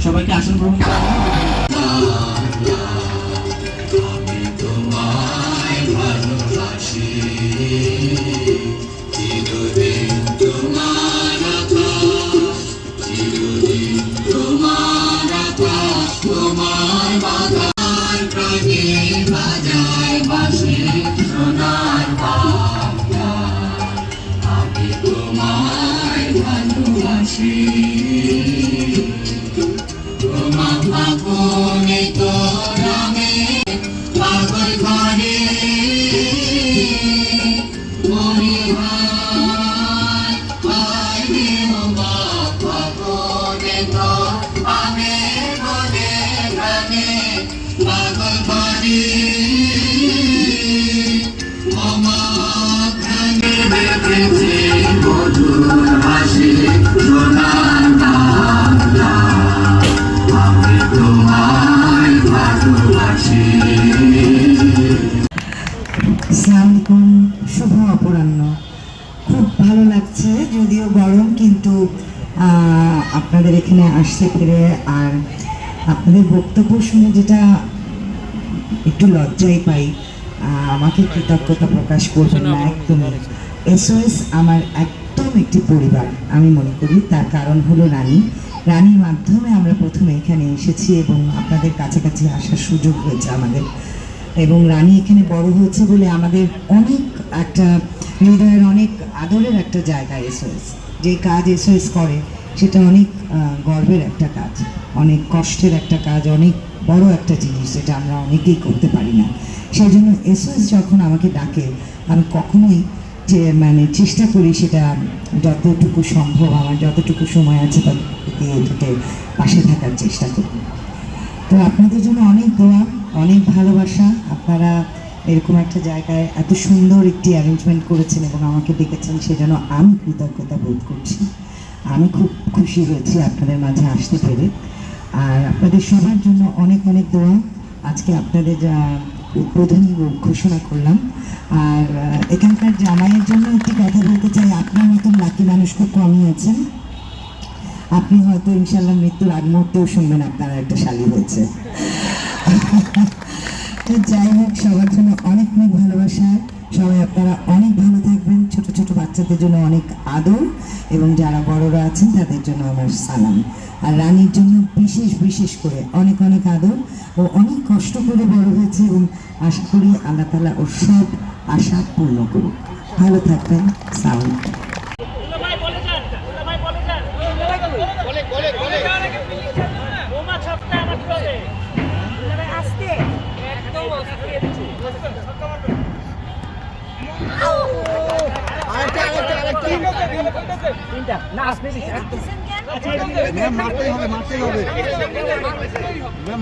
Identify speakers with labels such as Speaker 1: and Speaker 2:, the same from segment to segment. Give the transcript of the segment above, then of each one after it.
Speaker 1: সবাইকে আসন গ্রহণ করা শুভ অপরাহ্ন। খুব ভালো লাগছে, যদিও গরম, কিন্তু আপনাদের এখানে আসতে পেরে আর আপনাদের বক্তব্য শুনে যেটা একটু লজ্জাই পাই, আমাকে কৃতজ্ঞতা প্রকাশ করবেন না একদমই। এসওএস আমার একদম একটি পরিবার আমি মনে করি। তার কারণ হলো রানীর মাধ্যমে আমরা প্রথমে এখানে এসেছি এবং আপনাদের কাছাকাছি আসার সুযোগ হয়েছে আমাদের, এবং রানী এখানে বড় হয়েছে বলে আমাদের অনেক একটা হৃদয়ের অনেক আদরের একটা জায়গা এসওএস। যে কাজ এসওএস করে সেটা অনেক গর্বের একটা কাজ, অনেক কষ্টের একটা কাজ, অনেক বড় একটা জিনিস যেটা আমরা অনেকেই করতে পারি না। সেই জন্য এসওএস যখন আমাকে ডাকে আমি কখনোই চেষ্টা করি সেটা যতটুকু সম্ভব, আমার যতটুকু সময় আছে ততটুকু পাশে থাকার চেষ্টা করি। তো আপনাদের জন্য অনেক দোয়া, অনেক ভালোবাসা। আপনারা এরকম একটা জায়গায় এত সুন্দর একটি অ্যারেঞ্জমেন্ট করেছেন এবং আমাকে ডেকেছেন, সেজন্য আমি কৃতজ্ঞতা বোধ করছি। আমি খুব খুশি হয়েছি আপনাদের মাঝে আসতে পেরে। আর আপনাদের সবার জন্য অনেক অনেক দোয়া। আজকে আপনাদের উদ্বোধনী ঘোষণা করলাম। আর এখানকার জামাইয়ের জন্য একটি কথা বলতে চাই, আপনার মতন লাকি মানুষ খুব কমই আছেন। আপনি হয়তো ইনশাল্লাহ মৃত্যুর আগ মুহূর্তেও শুনবেন আপনারা একটা শালী হয়েছে। তো যাই হোক, সবার জন্য অনেক অনেক ভালোবাসা। সবাই আপনারা অনেক ভালো থাকবেন। ছোট ছোট বাচ্চাদের জন্য অনেক আদর, এবং যারা বড়রা আছেন তাদের জন্য আমার সালাম। আর রানীর জন্য বিশেষ করে অনেক অনেক আদর। ও অনেক কষ্ট করে বড় হয়েছে এবং আশা করি আল্লাহ তাআলা ওর সব আশা পূর্ণ করুক। ভালো থাকবেন। সালাম।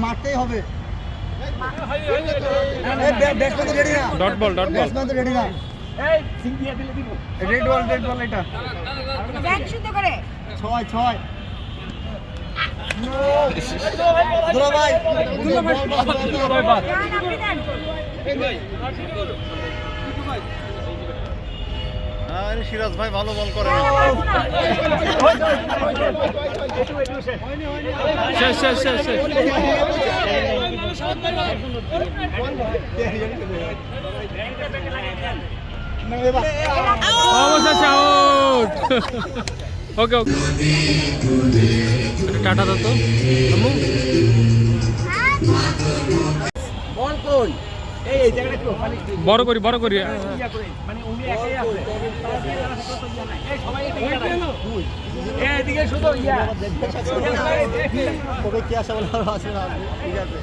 Speaker 2: মারতেই হবে।
Speaker 3: ডট বল
Speaker 2: রেডি না। রেড বল এটা। ছয় দুলাভাই
Speaker 4: আরে সিরাজ ভাই ভালো বল করে।
Speaker 3: শেষ অবশেষে আউট। ওকে টাটা দাও তো আম্মু।
Speaker 2: বল কই? এই জায়গাটা
Speaker 3: বড় করি
Speaker 2: মানে উনি একাই আছে। এই সবাই এদিকে শুধু ওকে কি আসা বলা আছে না, ঠিক আছে।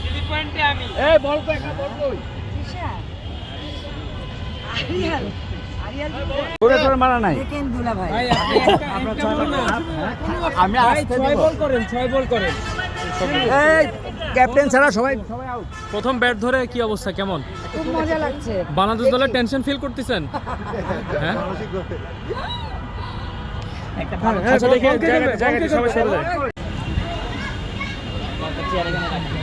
Speaker 2: সিলি পয়েন্টে আমি এই বল কই, বল কই? আরিয়াল মারা নাই। দেখেন দুলা ভাই, আমি আসতে দেব। 6 বল করেন। এই ক্যাপ্টেন ছাড়া সবাই আউট।
Speaker 3: প্রথম ব্যাট ধরে কি অবস্থা, কেমন?
Speaker 5: খুব মজা লাগছে।
Speaker 3: বাংলাদেশ দলের টেনশন ফিল করতেছেন? হ্যাঁ,
Speaker 2: একটা ভালো
Speaker 3: আচ্ছা দেখে জায়গাটা সবাই সরে যায়
Speaker 2: চেয়ার এখানে রাখি